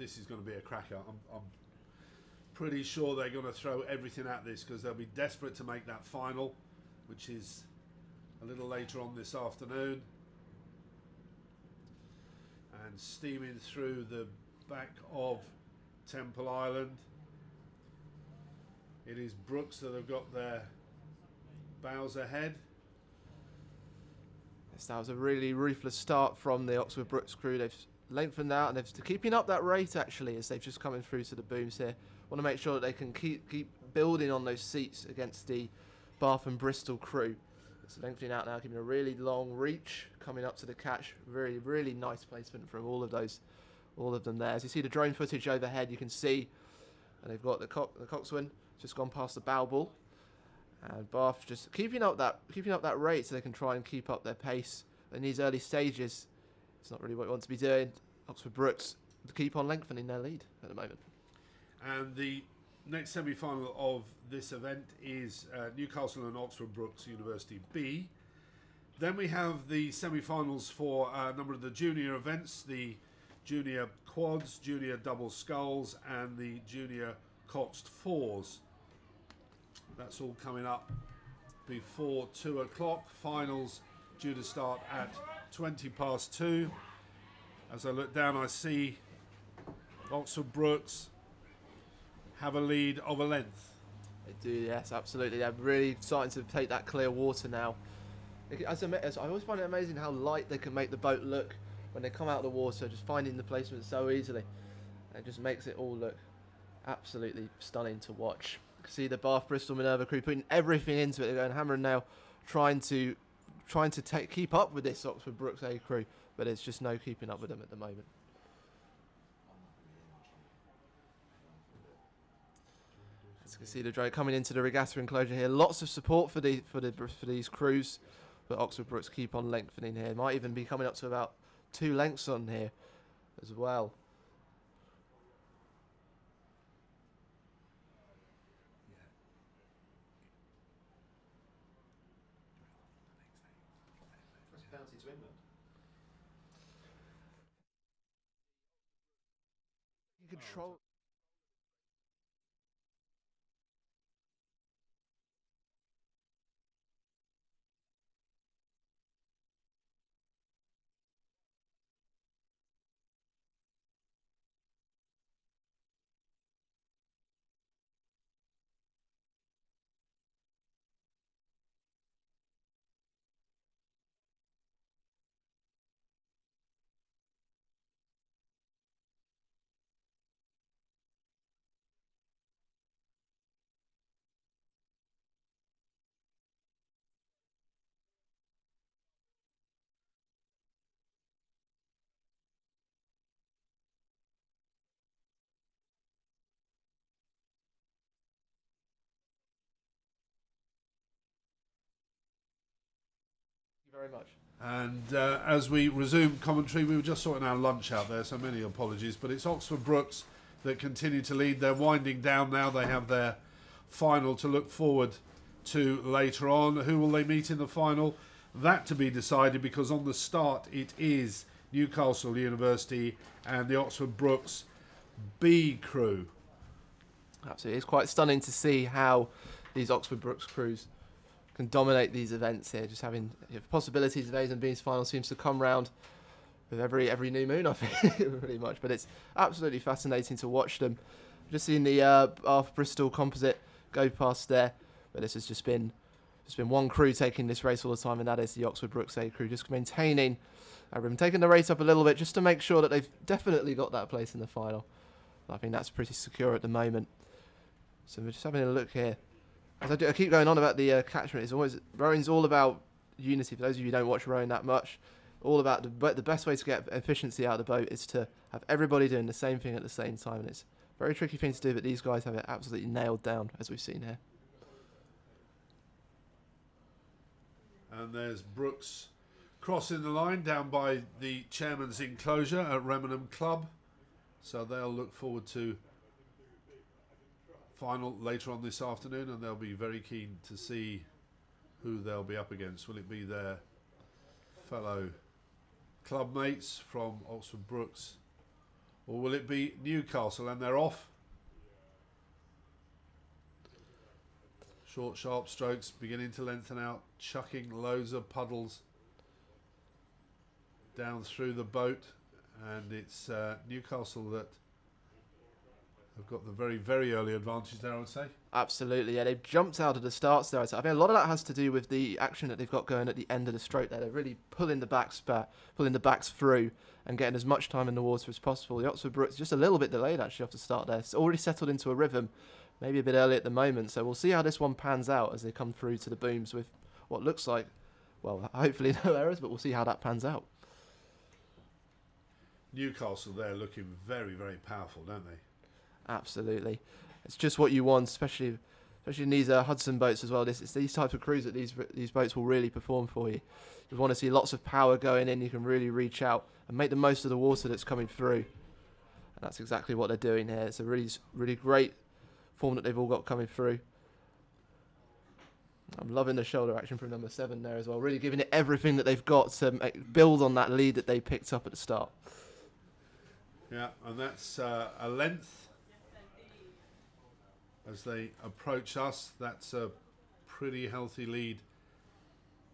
this is going to be a cracker. I'm pretty sure they're going to throw everything at this because they'll be desperate to make that final, which is a little later on this afternoon. And steaming through the back of Temple Island, it is Brooks that have got their bows ahead. Yes, that was a really ruthless start from the Oxford Brooks crew. They've lengthened out and they're keeping up that rate actually as they've just coming through to the booms here. Want to make sure that they can keep building on those seats against the Bath and Bristol crew. It's lengthening out now, giving a really long reach, coming up to the catch. Really nice placement from all of them there. As you see the drone footage overhead, you can see, and they've got the coxswain just gone past the bow ball, and Bath just keeping up that rate so they can try and keep up their pace in these early stages. It's not really what you want to be doing. Oxford Brooks keep on lengthening their lead at the moment. And the next semi-final of this event is Newcastle and Oxford Brooks University B. Then we have the semi-finals for a number of the junior events, the junior quads, junior double sculls, and the junior coxed fours. That's all coming up before 2 o'clock. Finals due to start at 2:20. As I look down, I see Oxford Brooks have a lead of a length. They do, yes, absolutely. They're really starting to take that clear water now. As I always find it amazing how light they can make the boat look when they come out of the water, just finding the placement so easily. And it just makes it all look absolutely stunning to watch. You can see the Bath Bristol Minerva crew putting everything into it. They're going hammer and nail, trying to keep up with this Oxford Brooks A crew, but it's just no keeping up with them at the moment. As you can see the drone coming into the regatta enclosure here. Lots of support for these crews, but Oxford Brooks keep on lengthening here. Might even be coming up to about 2 lengths on here as well. Control. Very much. And as we resume commentary, we were just sorting our lunch out there, so many apologies, but it's Oxford Brooks that continue to lead. They're winding down now. They have their final to look forward to later on. Who will they meet in the final? That to be decided, because on the start it is Newcastle University and the Oxford Brooks B crew. Absolutely. It's quite stunning to see how these Oxford Brooks crews can dominate these events here. Just having possibilities of A's and B's final seems to come round with every new moon, I think, pretty much. But it's absolutely fascinating to watch them. Just seeing the Bath Bristol composite go past there, but this has just been one crew taking this race all the time, and that is the Oxford Brooks A crew, just maintaining taking the race up a little bit just to make sure that they've definitely got that place in the final. I think that's pretty secure at the moment. So we're just having a look here. As I keep going on about the catchment, rowing's all about unity. For those of you who don't watch rowing that much, all about the best way to get efficiency out of the boat is to have everybody doing the same thing at the same time, and it's a very tricky thing to do, but these guys have it absolutely nailed down, as we've seen here. And there's Brooks crossing the line down by the chairman's enclosure at Remenham Club, so they'll look forward to final later on this afternoon, and they'll be very keen to see who they'll be up against. Will it be their fellow club mates from Oxford Brooks, Or will it be Newcastle? And they're off. Short, sharp strokes beginning to lengthen out, chucking loads of puddles down through the boat. And it's Newcastle that have got the very, very early advantage there, I would say. Absolutely, yeah. They've jumped out of the starts there. I think a lot of that has to do with the action that they've got going at the end of the stroke there. They're really pulling the backs through and getting as much time in the water as possible. The Oxford Brooks just a little bit delayed actually off the start there. It's already settled into a rhythm, maybe a bit early at the moment. So we'll see how this one pans out as they come through to the booms with what looks like, well, hopefully no errors, but we'll see how that pans out. Newcastle there looking very, very powerful, don't they? Absolutely. It's just what you want, especially in these Hudson boats as well. It's these types of crews that these boats will really perform for you. You want to see lots of power going in. You can really reach out and make the most of the water that's coming through. And that's exactly what they're doing here. It's a really, really great form that they've all got coming through. I'm loving the shoulder action from number 7 there as well. Really giving it everything that they've got to build on that lead that they picked up at the start. Yeah, and that's a length. As they approach us, that's a pretty healthy lead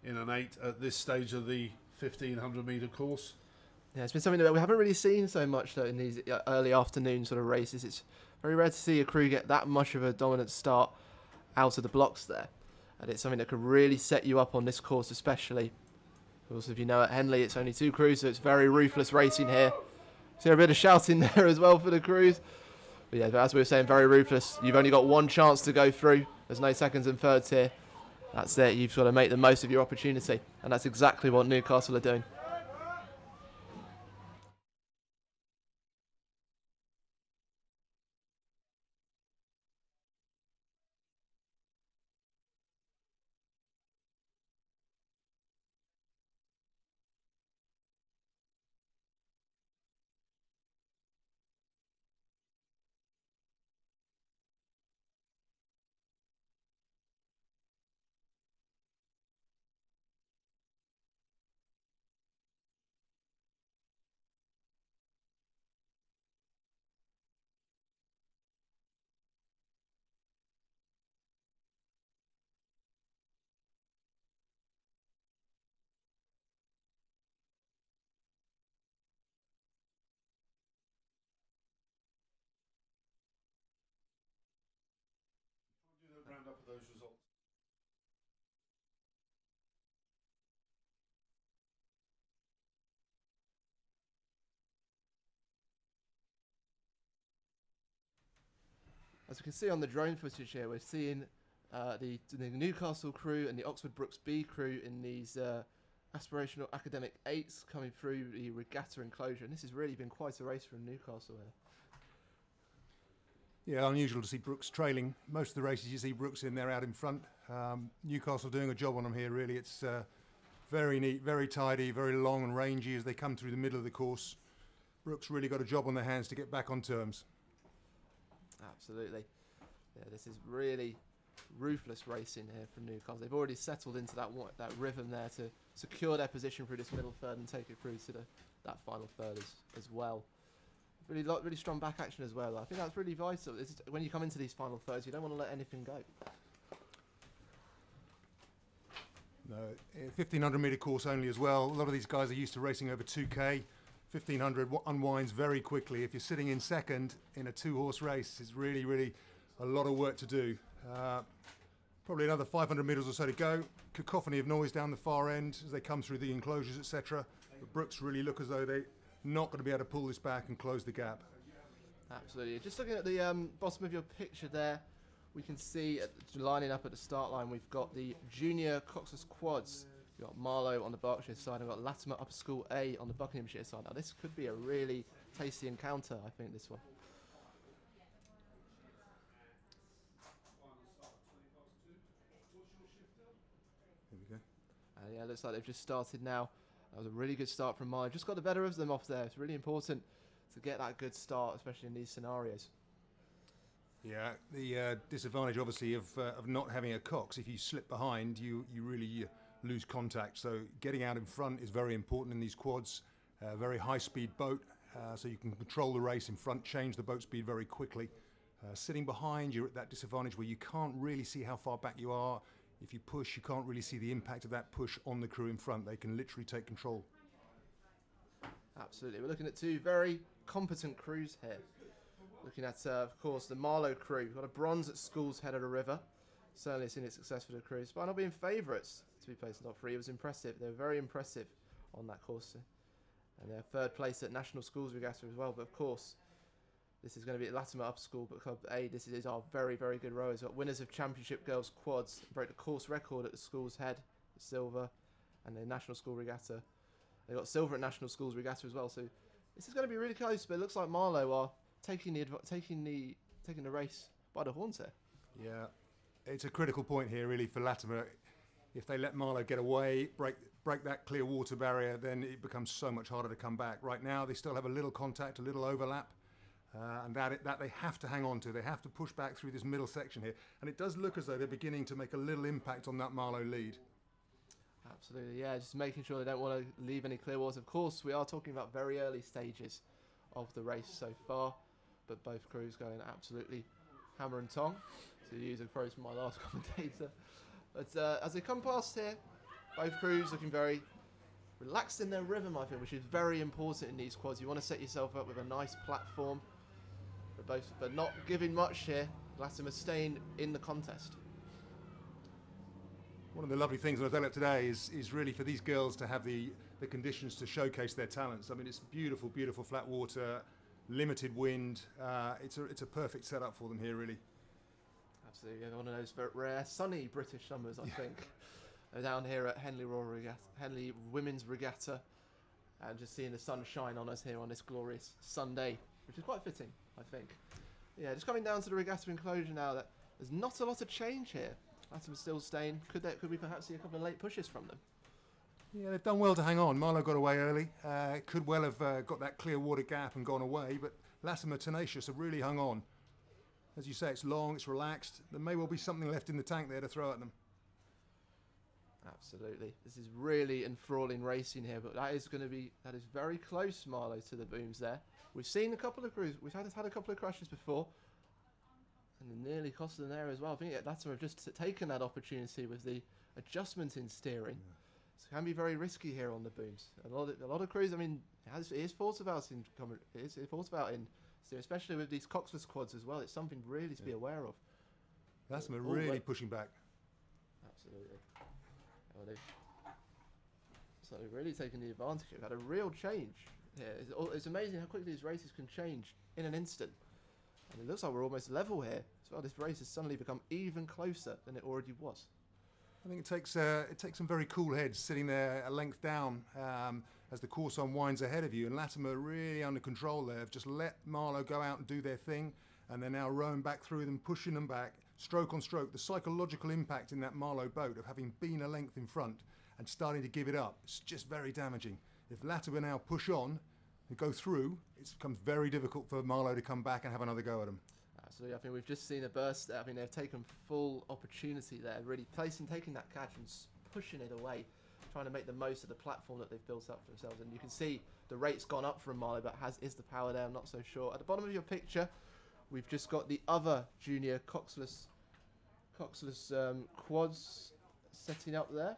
in an 8 at this stage of the 1500 metre course. Yeah, it's been something that we haven't really seen so much though in these early afternoon sort of races. It's very rare to see a crew get that much of a dominant start out of the blocks there. And it's something that could really set you up on this course especially. Of course, if you know at Henley it's only 2 crews, so it's very ruthless racing here. So a bit of shouting there as well for the crews. But yeah, as we were saying, very ruthless. You've only got one chance to go through. There's no seconds and thirds here. That's it. You've got to make the most of your opportunity. And that's exactly what Newcastle are doing. Round up of those results. As you can see on the drone footage here, we're seeing the Newcastle crew and the Oxford Brooks B crew in these aspirational academic 8s coming through the regatta enclosure. And this has really been quite a race from Newcastle here. Yeah, unusual to see Brooks trailing. Most of the races you see Brooks in there out in front. Newcastle doing a job on them here, really. It's very neat, very tidy, very long and rangy as they come through the middle of the course. Brooks really got a job on their hands to get back on terms. Absolutely. Yeah, this is really ruthless racing here from Newcastle. They've already settled into that rhythm there to secure their position through this middle third and take it through to that final third as well. Really strong back action as well. I think that's really vital. When you come into these final thirds, you don't want to let anything go. No, 1500 metre course only as well. A lot of these guys are used to racing over 2K. 1500 unwinds very quickly. If you're sitting in second in a 2-horse race, it's really, really a lot of work to do. Probably another 500 metres or so to go. Cacophony of noise down the far end as they come through the enclosures, etc. But Brooks really look as though they're not going to be able to pull this back and close the gap. Absolutely. Just looking at the bottom of your picture there, we can see lining up at the start line, we've got the junior Cox's quads. We've got Marlow on the Berkshire side, and we've got Latimer Upper School A on the Buckinghamshire side. Now this could be a really tasty encounter, I think, this one. Here we go. Yeah, looks like they've just started now. That was a really good start from Marlow. Just got the better of them off there. It's really important to get that good start, especially in these scenarios. Yeah, the disadvantage obviously of not having a Cox, if you slip behind, you really lose contact. So getting out in front is very important in these quads. Very high-speed boat, so you can control the race in front, change the boat speed very quickly. Sitting behind, you're at that disadvantage where you can't really see how far back you are. If you push, you can't really see the impact of that push on the crew in front. They can literally take control. Absolutely. We're looking at two very competent crews here. Looking at, of course, the Marlow crew. We've got a bronze at School's Head of the River. Certainly seen its success for the crew. Despite not being favourites to be placed in top three, it was impressive. They were very impressive on that course. And they're third place at National Schools Regatta as well. But of course, this is going to be at Latimer Upper School, but Club A, this is our very, very good rowers. We've got winners of Championship Girls Quads, broke the course record at the School's Head, silver, and the National School Regatta. They got silver at National Schools Regatta as well. So this is going to be really close, but it looks like Marlow are taking the race by the horns here. Yeah, it's a critical point here really for Latimer. If they let Marlow get away, break that clear water barrier, then it becomes so much harder to come back. Right now, they still have a little contact, a little overlap. And that they have to hang on to. They have to push back through this middle section here. And it does look as though they're beginning to make a little impact on that Marlow lead. Absolutely, yeah. Just making sure they don't want to leave any clear waters. Of course, we are talking about very early stages of the race so far. But both crews going absolutely hammer and tong. To use a phrase from my last commentator. But as they come past here, both crews looking very relaxed in their rhythm, I think, which is very important in these quads. You want to set yourself up with a nice platform. But not giving much here. Latimer staying in the contest. One of the lovely things on the today is really for these girls to have the conditions to showcase their talents. I mean, it's beautiful, beautiful flat water, limited wind. It's a perfect setup for them here, really. Absolutely, one of those very rare sunny British summers, I think. Down here at Henley Henley Women's Regatta, and just seeing the sun shine on us here on this glorious Sunday, which is quite fitting, I think. Yeah, just coming down to the regatta enclosure now. That there's not a lot of change here. Latimer's still staying. Could we perhaps see a couple of late pushes from them? Yeah, they've done well to hang on. Marlow got away early. Could well have got that clear water gap and gone away, but Latimer tenacious have really hung on. As you say, it's long, it's relaxed. There may well be something left in the tank there to throw at them. Absolutely. This is really enthralling racing here, but that is very close, Marlow, to the booms there. We've seen a couple of crews. We've had a couple of crashes before, and it nearly cost them there as well. I think Latimer have just taken that opportunity with the adjustment in steering. Yeah. So it can be very risky here on the booms. A lot of crews. I mean, it is thought about in steering, especially with these coxless quads as well. It's something really to be aware of. Latimer really pushing back. Absolutely. So they've really taken the advantage. They've had a real change here. It's amazing how quickly these races can change in an instant. And it looks like we're almost level here. So this race has suddenly become even closer than it already was. I think it takes some very cool heads sitting there a length down as the course unwinds ahead of you. And Latimer really under control there. Have just let Marlow go out and do their thing. And they're now rowing back through them, pushing them back, stroke on stroke. The psychological impact in that Marlow boat of having been a length in front and starting to give it up, it's just very damaging. If Latimer now push on and go through, it becomes very difficult for Marlow to come back and have another go at them. Absolutely. I think we've just seen a burst. I mean, they've taken full opportunity there, really taking that catch and pushing it away, trying to make the most of the platform that they've built up for themselves. And you can see the rate's gone up from Marlow, but is the power there? I'm not so sure. At the bottom of your picture, we've just got the other junior coxless quads setting up there,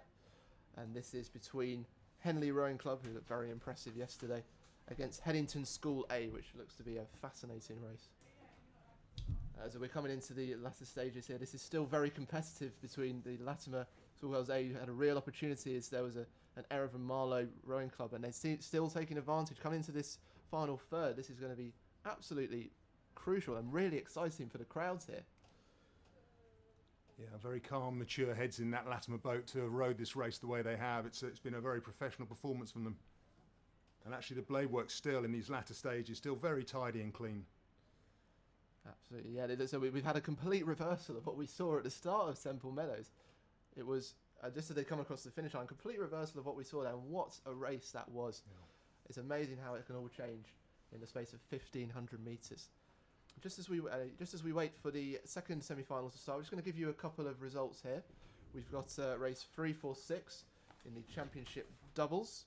and this is between Henley Rowing Club, who looked very impressive yesterday, against Headington School A, which looks to be a fascinating race. As we're coming into the latter stages here, this is still very competitive between the Latimer Schoolgirls A, who had a real opportunity as there was an error from Marlow Rowing Club, and they're still taking advantage. Coming into this final third, this is going to be absolutely crucial and really exciting for the crowds here. Yeah, very calm, mature heads in that Latimer boat to have rowed this race the way they have. It's been a very professional performance from them. And actually the blade work still in these latter stages, still very tidy and clean. Absolutely, yeah. So we've had a complete reversal of what we saw at the start of Semple Meadows. It was, just as they come across the finish line, complete reversal of what we saw there. And what a race that was. Yeah. It's amazing how it can all change in the space of 1,500 metres. Just as we wait for the second semi-finals to start, we're just going to give you a couple of results here. We've got race 3, 4, 6 in the championship doubles,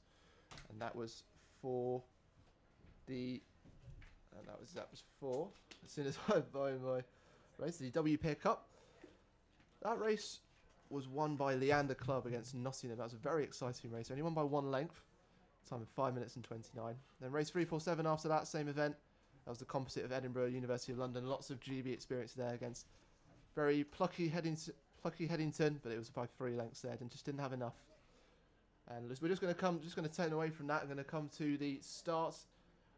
and that was for and that was 4. As soon as I buy my race, the WPA Cup. That race was won by Leander Club against Nottingham. That was a very exciting race. Only won by 1 length. Time of 5 minutes and 29. Then race 347 after that, same event. That was the composite of Edinburgh, University of London. Lots of GB experience there against very plucky Headington, but it was by 3 lengths there and just didn't have enough. And we're just going to turn away from that. I'm going to come to the start.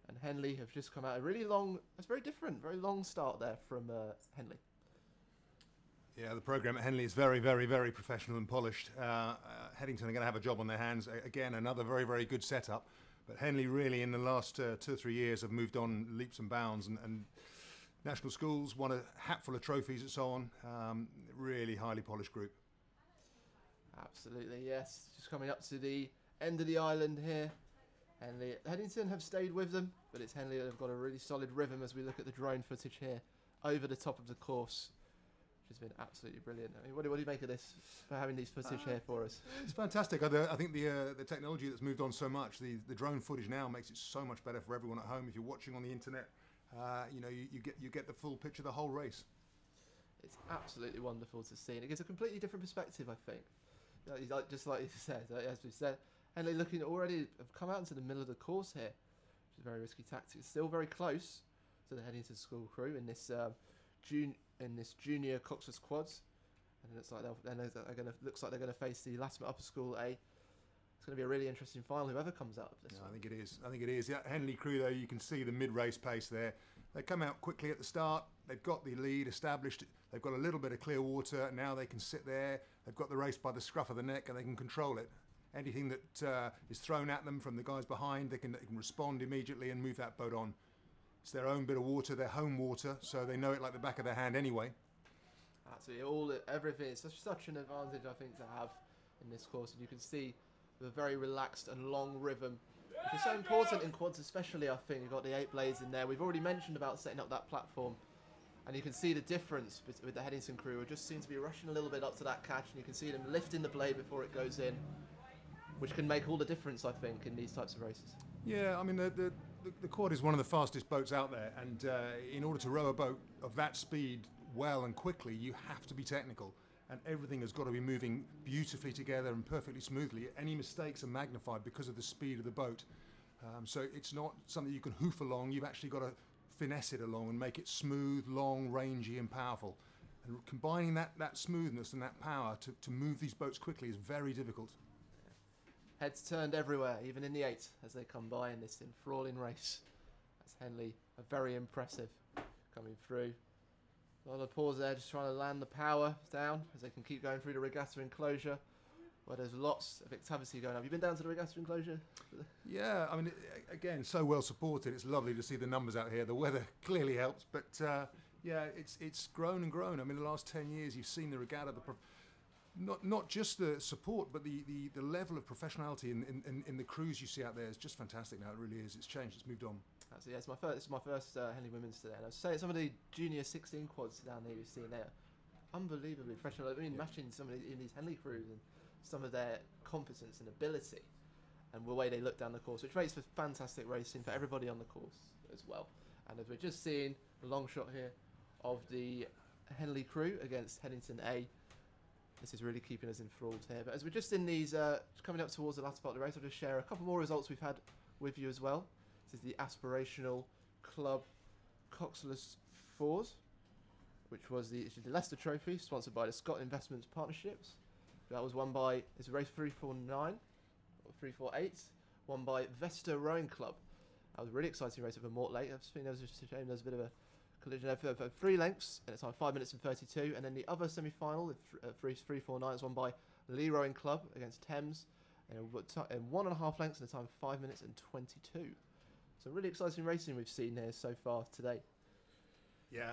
And Henley have just come out a really long, it's very different, very long start there from Henley. Yeah, the programme at Henley is very, very, very professional and polished. Headington are going to have a job on their hands. Again, another very, very good setup. But Henley really, in the last 2 or 3 years, have moved on leaps and bounds. And national schools won a hatful of trophies and so on. Really highly polished group. Absolutely, yes. Just coming up to the end of the island here. Henley, Headington have stayed with them, but it's Henley that have got a really solid rhythm as we look at the drone footage here over the top of the course. Has been absolutely brilliant. I mean, what do you make of this, for having these footage here for us? It's fantastic. I think the technology that's moved on so much, the drone footage now makes it so much better for everyone at home. If you're watching on the internet, you get the full picture of the whole race. It's absolutely wonderful to see, and it gives a completely different perspective, I think. Just like you said, as we said, Henley looking already have come out into the middle of the course here, which is a very risky tactic. It's still very close to the Headington School crew in this junior Coxless quads, and it looks like they're going to face the Latimer Upper School A. It's going to be a really interesting final, whoever comes out of this. Yeah, I think it is. Yeah, Henley crew though, you can see the mid-race pace there. They come out quickly at the start. They've got the lead established. They've got a little bit of clear water. Now they can sit there. They've got the race by the scruff of the neck, and they can control it. Anything that is thrown at them from the guys behind, they can respond immediately and move that boat on. It's their own bit of water, their home water, so they know it like the back of their hand anyway. Absolutely, everything. It's such an advantage, I think, to have in this course, and you can see the very relaxed and long rhythm, which is so important in quads, especially. I think you've got the 8 blades in there. We've already mentioned about setting up that platform, and you can see the difference with the Headington crew, who just seem to be rushing a little bit up to that catch, and you can see them lifting the blade before it goes in, which can make all the difference, I think, in these types of races. Yeah, I mean, the quad is one of the fastest boats out there, and in order to row a boat of that speed well and quickly, you have to be technical, and everything has got to be moving beautifully together and perfectly smoothly. Any mistakes are magnified because of the speed of the boat. So it's not something you can hoof along. You've actually got to finesse it along and make it smooth, long, rangy and powerful. And combining that smoothness and that power to move these boats quickly is very difficult. Heads turned everywhere, even in the 8, as they come by in this enthralling race. That's Henley, very impressive, coming through. A lot of pause there, just trying to land the power down as they can keep going through the regatta enclosure, where there's lots of activity going on. Have you been down to the regatta enclosure? Yeah, I mean, again, so well supported. It's lovely to see the numbers out here. The weather clearly helps, but yeah, it's grown and grown. I mean, the last 10 years, you've seen the regatta, not just the support, but the level of professionality in the crews you see out there is just fantastic now. It really is. It's changed. It's moved on. Absolutely, yeah, this is my first Henley Women's today. And I was saying, some of the junior 16 quads down there you've seen there, unbelievably professional. I mean, matching some of these Henley crews and some of their competence and ability and the way they look down the course, which makes for fantastic racing for everybody on the course as well. And as we're just seeing a long shot here of the Henley crew against Headington A, this is really keeping us enthralled here. But as we're just in these, coming up towards the latter part of the race, I'll just share a couple more results we've had with you as well. This is the Aspirational Club Coxless Fours, which was the Leicester Trophy, sponsored by the Scott Investments Partnerships. That was won by, it's race 349, or 348, won by Vesta Rowing Club. That was a really exciting race over Mortlake. I've seen there was just a shame there was a bit of a collision there for 3 lengths, and it's on 5 minutes and 32. And then the other semi-final, 349, is won by Lee Rowing Club against Thames, and 1.5 lengths in a time of 5 minutes and 22. So really exciting racing we've seen here so far today. Yeah,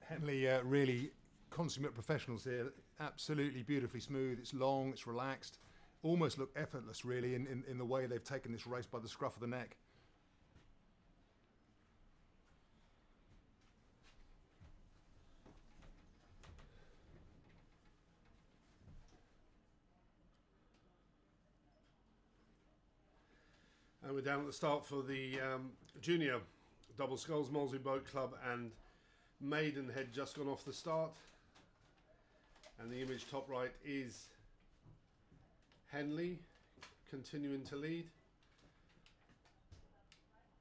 Henley really consummate professionals here. Absolutely beautifully smooth. It's long, it's relaxed. Almost look effortless, really, in the way they've taken this race by the scruff of the neck. And we're down at the start for the junior double sculls, Molesey Boat Club and Maidenhead just gone off the start. And the image top right is Henley continuing to lead.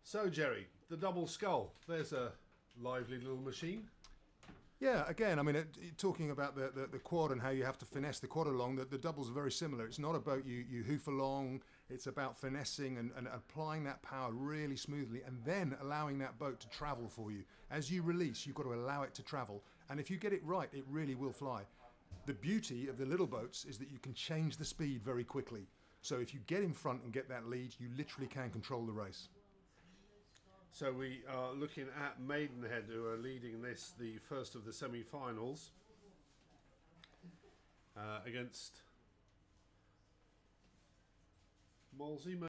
So Jerry, the double scull, there's a lively little machine. Yeah, again, I mean, talking about the quad and how you have to finesse the quad along, the doubles are very similar. It's not about you hoof along, it's about finessing and applying that power really smoothly and then allowing that boat to travel for you. As you release, you've got to allow it to travel. And if you get it right, it really will fly. The beauty of the little boats is that you can change the speed very quickly. So if you get in front and get that lead, you literally can control the race. So we are looking at Maidenhead, who are leading this, the first of the semi-finals, against Molesey.